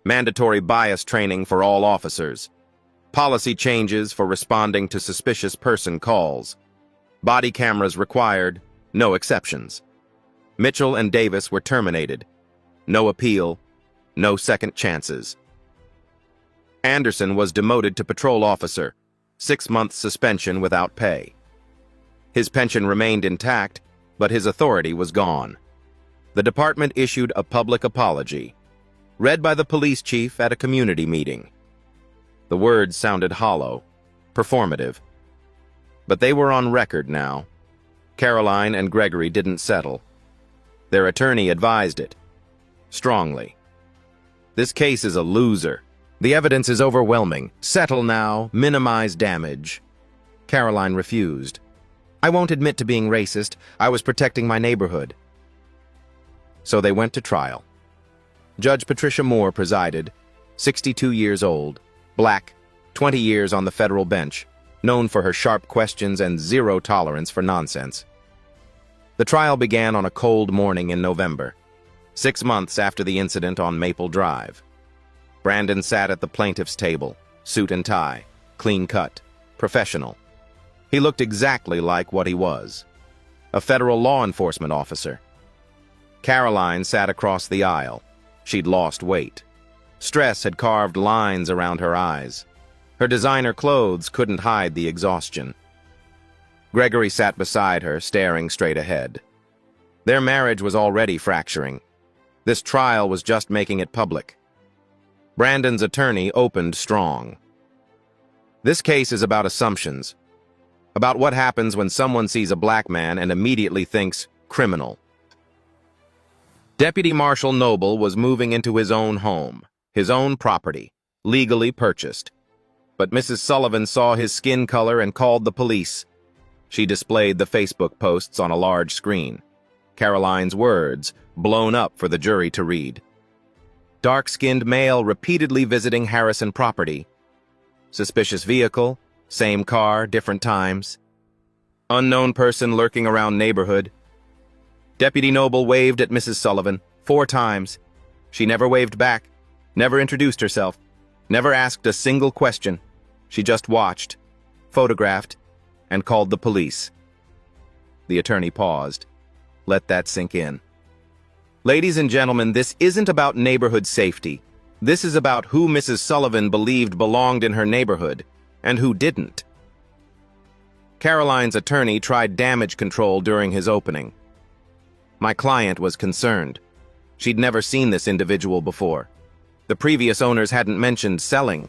Mandatory bias training for all officers. Policy changes for responding to suspicious person calls. Body cameras required, no exceptions. Mitchell and Davis were terminated. No appeal, no second chances. Anderson was demoted to patrol officer, 6-month suspension without pay. His pension remained intact, but his authority was gone. The department issued a public apology, read by the police chief at a community meeting. The words sounded hollow, performative. But they were on record now. Caroline and Gregory didn't settle. Their attorney advised it, strongly. This case is a loser. The evidence is overwhelming. Settle now, minimize damage. Caroline refused. I won't admit to being racist. I was protecting my neighborhood. So they went to trial. Judge Patricia Moore presided, 62 years old, black, 20 years on the federal bench, known for her sharp questions and 0 tolerance for nonsense. The trial began on a cold morning in November, 6 months after the incident on Maple Drive. Brandon sat at the plaintiff's table, suit and tie, clean cut, professional. He looked exactly like what he was, a federal law enforcement officer. Caroline sat across the aisle. She'd lost weight. Stress had carved lines around her eyes. Her designer clothes couldn't hide the exhaustion. Gregory sat beside her, staring straight ahead. Their marriage was already fracturing. This trial was just making it public. Brandon's attorney opened strong. This case is about assumptions, about what happens when someone sees a black man and immediately thinks criminal. Deputy Marshal Noble was moving into his own home, his own property, legally purchased. But Mrs. Sullivan saw his skin color and called the police. She displayed the Facebook posts on a large screen. Caroline's words, blown up for the jury to read. Dark-skinned male repeatedly visiting Harrison property. Suspicious vehicle, same car, different times. Unknown person lurking around neighborhood. Deputy Noble waved at Mrs. Sullivan 4 times. She never waved back, never introduced herself, never asked a single question. She just watched, photographed, and called the police. The attorney paused. Let that sink in. Ladies and gentlemen, this isn't about neighborhood safety. This is about who Mrs. Sullivan believed belonged in her neighborhood, and who didn't. Caroline's attorney tried damage control during his opening. My client was concerned. She'd never seen this individual before. The previous owners hadn't mentioned selling.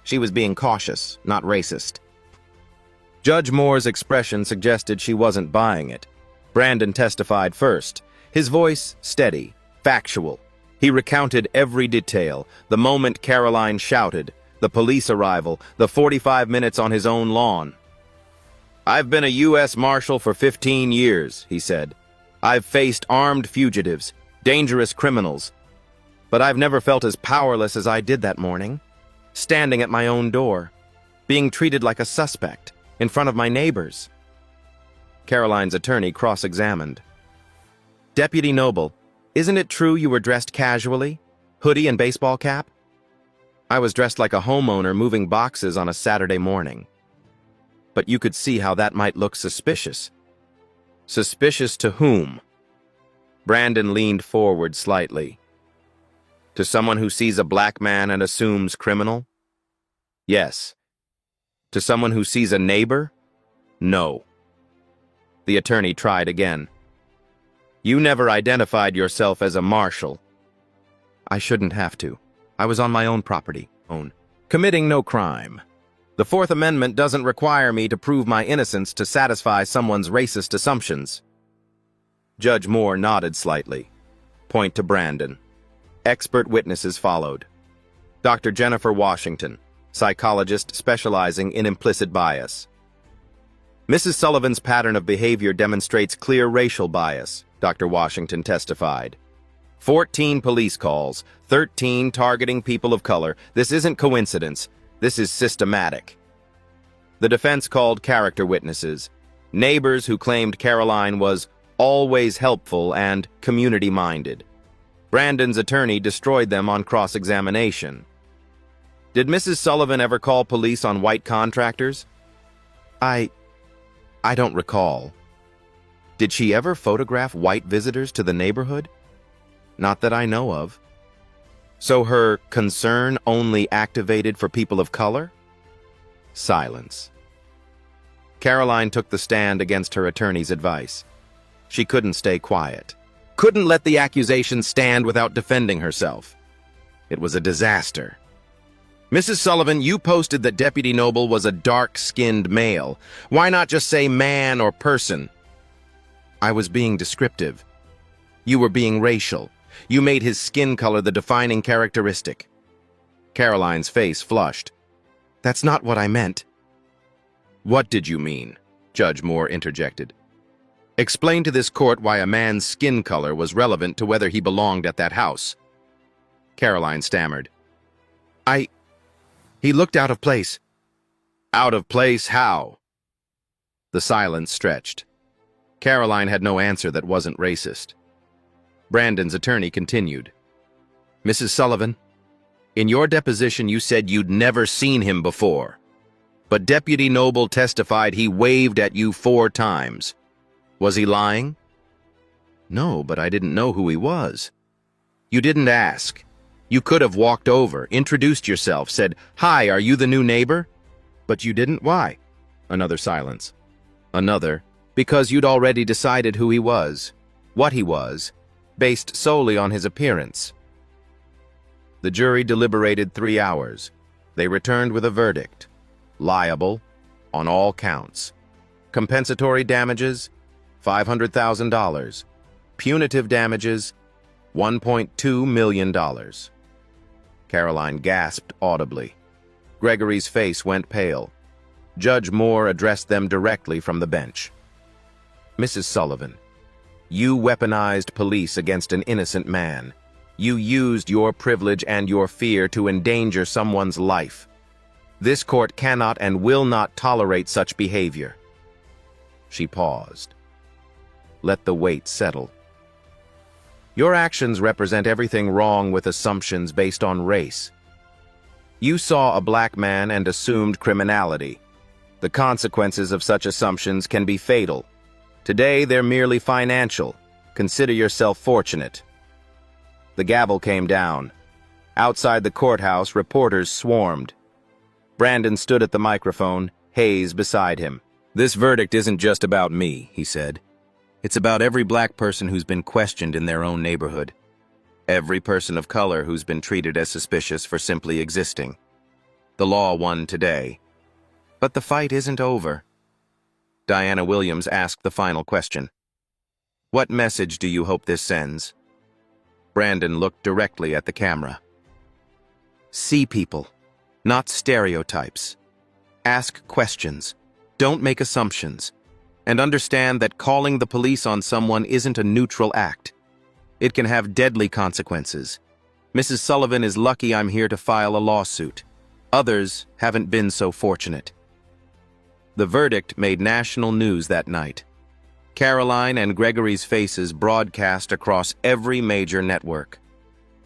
She was being cautious, not racist. Judge Moore's expression suggested she wasn't buying it. Brandon testified first, his voice steady, Factual. He recounted every detail, the moment Caroline shouted, the police arrival, the 45 minutes on his own lawn. "I've been a U.S. Marshal for 15 years, he said. "I've faced armed fugitives, dangerous criminals. But I've never felt as powerless as I did that morning, standing at my own door, being treated like a suspect, in front of my neighbors." Caroline's attorney cross-examined. "Deputy Noble, isn't it true you were dressed casually? Hoodie and baseball cap?" "I was dressed like a homeowner moving boxes on a Saturday morning." "But you could see how that might look suspicious." "Suspicious to whom?" Brandon leaned forward slightly. "To someone who sees a black man and assumes criminal?" "Yes." "To someone who sees a neighbor?" "No." The attorney tried again. "You never identified yourself as a marshal." "I shouldn't have to. I was on my own property, committing no crime. The Fourth Amendment doesn't require me to prove my innocence to satisfy someone's racist assumptions." Judge Moore nodded slightly. Point to Brandon. Expert witnesses followed. Dr. Jennifer Washington, psychologist specializing in implicit bias. "Mrs. Sullivan's pattern of behavior demonstrates clear racial bias," Dr. Washington testified. 14 police calls, 13 targeting people of color. This isn't coincidence. This is systematic. The defense called character witnesses, neighbors who claimed Caroline was always helpful and community-minded. Brandon's attorney destroyed them on cross-examination. "Did Mrs. Sullivan ever call police on white contractors?" I don't recall." "Did she ever photograph white visitors to the neighborhood?" "Not that I know of." "So her concern only activated for people of color?" Silence. Caroline took the stand against her attorney's advice. She couldn't stay quiet. Couldn't let the accusation stand without defending herself. It was a disaster. "Mrs. Sullivan, you posted that Deputy Noble was a dark-skinned male. Why not just say man or person?" "I was being descriptive." "You were being racial. You made his skin color the defining characteristic." Caroline's face flushed. "That's not what I meant." "What did you mean?" Judge Moore interjected. "Explain to this court why a man's skin color was relevant to whether he belonged at that house." Caroline stammered. He looked out of place." "Out of place how?" The silence stretched. Caroline had no answer that wasn't racist. Brandon's attorney continued. "Mrs. Sullivan, in your deposition you said you'd never seen him before. But Deputy Noble testified he waved at you 4 times. Was he lying?" "No, but I didn't know who he was." "You didn't ask. You could have walked over, introduced yourself, said, 'Hi, are you the new neighbor?' But you didn't. Why?" Another silence. Another, "Because you'd already decided who he was, what he was, based solely on his appearance." The jury deliberated 3 hours. They returned with a verdict. Liable on all counts. Compensatory damages, $500,000. Punitive damages, $1.2 million. Caroline gasped audibly. Gregory's face went pale. Judge Moore addressed them directly from the bench. "Mrs. Sullivan, you weaponized police against an innocent man. You used your privilege and your fear to endanger someone's life. This court cannot and will not tolerate such behavior." She paused. Let the weight settle. "Your actions represent everything wrong with assumptions based on race. You saw a black man and assumed criminality. The consequences of such assumptions can be fatal. Today, they're merely financial. Consider yourself fortunate." The gavel came down. Outside the courthouse, reporters swarmed. Brandon stood at the microphone, Hayes beside him. "This verdict isn't just about me," he said. "It's about every black person who's been questioned in their own neighborhood. Every person of color who's been treated as suspicious for simply existing. The law won today. But the fight isn't over." Diana Williams asked the final question. "What message do you hope this sends?" Brandon looked directly at the camera. See people, not stereotypes. Ask questions. Don't make assumptions. And understand that calling the police on someone isn't a neutral act. It can have deadly consequences. Mrs. Sullivan is lucky I'm here to file a lawsuit. Others haven't been so fortunate. The verdict made national news that night. Caroline and Gregory's faces broadcast across every major network.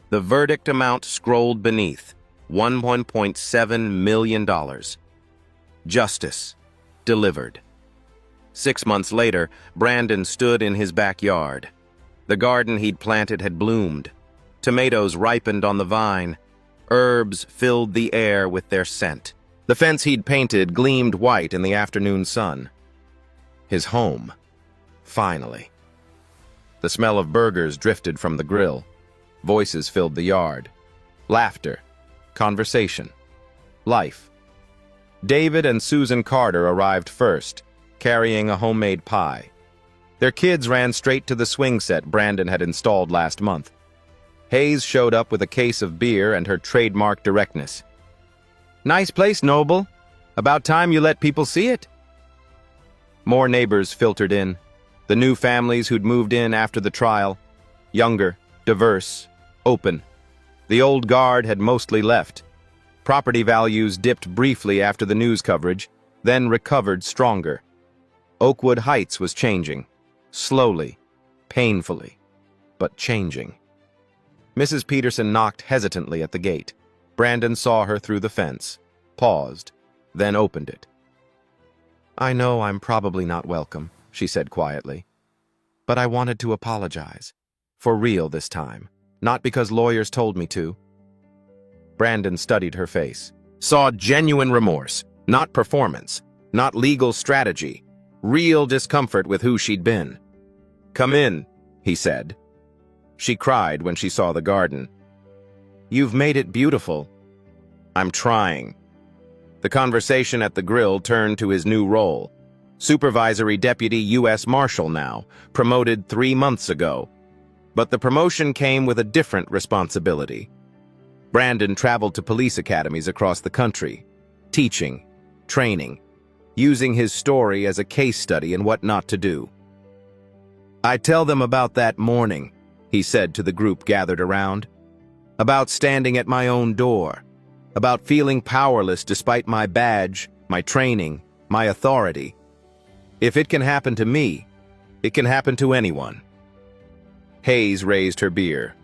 The verdict amount scrolled beneath, $1.7 million. Justice delivered. 6 months later, Brandon stood in his backyard. The garden he'd planted had bloomed. Tomatoes ripened on the vine. Herbs filled the air with their scent. The fence he'd painted gleamed white in the afternoon sun. His home. Finally. The smell of burgers drifted from the grill. Voices filled the yard. Laughter. Conversation. Life. David and Susan Carter arrived first, carrying a homemade pie. Their kids ran straight to the swing set Brandon had installed last month. Hayes showed up with a case of beer and her trademark directness. Nice place, Noble. About time you let people see it. More neighbors filtered in. The new families who'd moved in after the trial. Younger, diverse, open. The old guard had mostly left. Property values dipped briefly after the news coverage, then recovered stronger. Oakwood Heights was changing. Slowly, painfully, but changing. Mrs. Peterson knocked hesitantly at the gate. Brandon saw her through the fence, paused, then opened it. I know I'm probably not welcome, she said quietly. But I wanted to apologize. For real this time, not because lawyers told me to. Brandon studied her face, saw genuine remorse, not performance, not legal strategy, real discomfort with who she'd been. Come in, he said. She cried when she saw the garden. You've made it beautiful. I'm trying. The conversation at the grill turned to his new role. Supervisory Deputy U.S. Marshal now, promoted 3 months ago. But the promotion came with a different responsibility. Brandon traveled to police academies across the country, teaching, training, using his story as a case study in what not to do. I tell them about that morning, he said to the group gathered around. About standing at my own door. About feeling powerless despite my badge, my training, my authority. If it can happen to me, it can happen to anyone. Hayes raised her beer.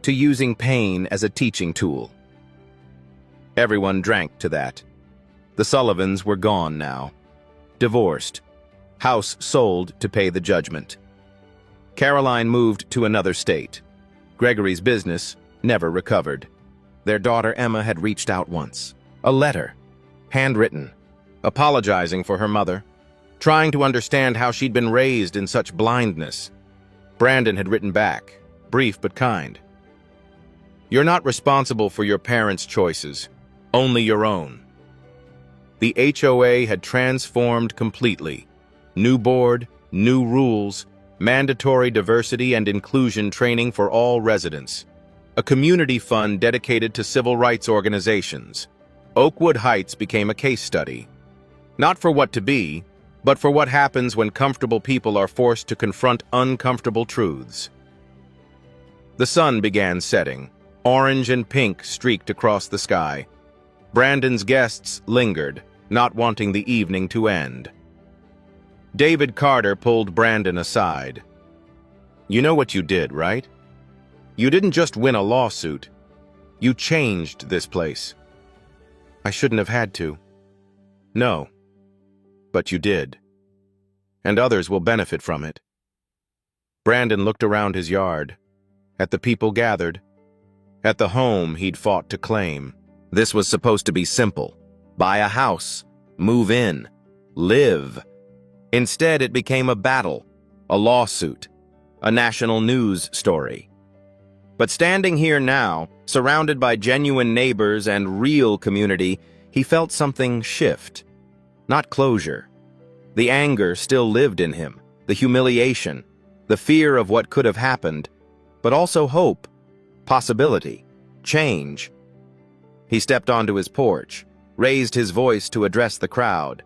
To using pain as a teaching tool. Everyone drank to that. The Sullivans were gone now. Divorced. House sold to pay the judgment. Caroline moved to another state. Gregory's business never recovered. Their daughter Emma had reached out once. A letter. Handwritten. Apologizing for her mother. Trying to understand how she'd been raised in such blindness. Brandon had written back. Brief but kind. You're not responsible for your parents' choices. Only your own. The HOA had transformed completely. New board, new rules, mandatory diversity and inclusion training for all residents. A community fund dedicated to civil rights organizations. Oakwood Heights became a case study. Not for what to be, but for what happens when comfortable people are forced to confront uncomfortable truths. The sun began setting. Orange and pink streaked across the sky. Brandon's guests lingered, not wanting the evening to end. David Carter pulled Brandon aside. You know what you did, right? You didn't just win a lawsuit. You changed this place. I shouldn't have had to. No. But you did. And others will benefit from it. Brandon looked around his yard, at the people gathered, at the home he'd fought to claim. This was supposed to be simple. Buy a house, move in, live. Instead, it became a battle, a lawsuit, a national news story. But standing here now, surrounded by genuine neighbors and real community, he felt something shift. Not closure. The anger still lived in him, the humiliation, the fear of what could have happened, but also hope, possibility, change. He stepped onto his porch, raised his voice to address the crowd.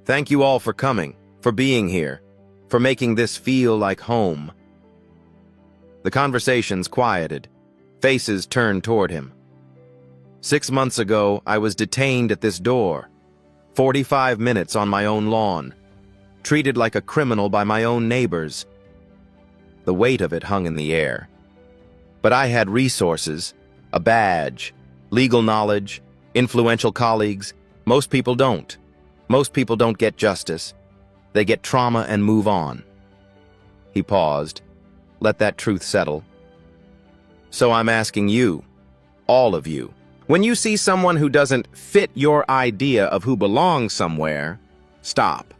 Thank you all for coming, for being here, for making this feel like home. The conversations quieted. Faces turned toward him. 6 months ago, I was detained at this door. 45 minutes on my own lawn. Treated like a criminal by my own neighbors. The weight of it hung in the air. But I had resources, a badge, legal knowledge, influential colleagues. Most people don't. Most people don't get justice. They get trauma and move on. He paused. Let that truth settle. So I'm asking you, all of you, when you see someone who doesn't fit your idea of who belongs somewhere, stop.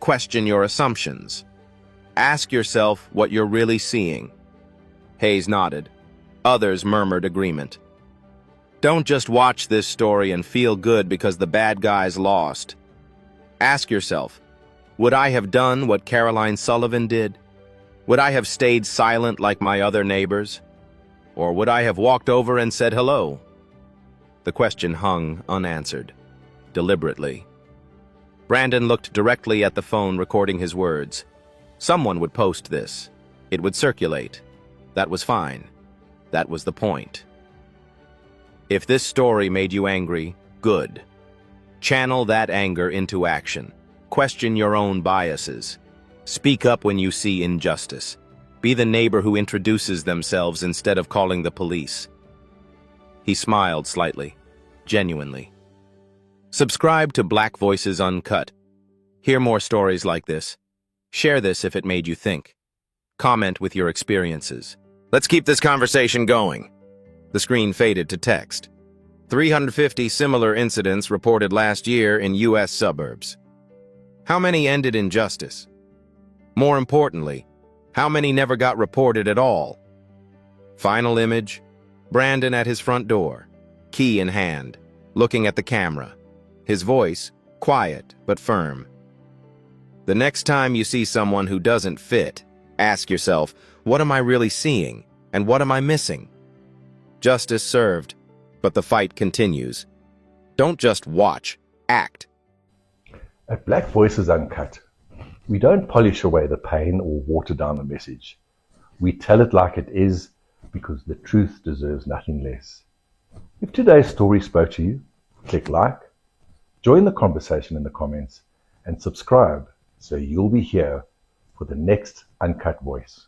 Question your assumptions. Ask yourself what you're really seeing. Hayes nodded. Others murmured agreement. Don't just watch this story and feel good because the bad guys lost. Ask yourself, would I have done what Caroline Sullivan did? Would I have stayed silent like my other neighbors? Or would I have walked over and said hello? The question hung unanswered, deliberately. Brandon looked directly at the phone recording his words. Someone would post this. It would circulate. That was fine. That was the point. If this story made you angry, good. Channel that anger into action. Question your own biases. Speak up when you see injustice. Be the neighbor who introduces themselves instead of calling the police. He smiled slightly, genuinely. Subscribe to Black Voices Uncut. Hear more stories like this. Share this if it made you think. Comment with your experiences. Let's keep this conversation going. The screen faded to text. 350 similar incidents reported last year in U.S. suburbs. How many ended in justice? More importantly, how many never got reported at all? Final image, Brandon at his front door, key in hand, looking at the camera. His voice, quiet but firm. The next time you see someone who doesn't fit, ask yourself, what am I really seeing, and what am I missing? Justice served, but the fight continues. Don't just watch, act. At Black Voices Uncut, we don't polish away the pain or water down the message. We tell it like it is because the truth deserves nothing less. If today's story spoke to you, click like, join the conversation in the comments, and subscribe so you'll be here for the next Uncut Voice.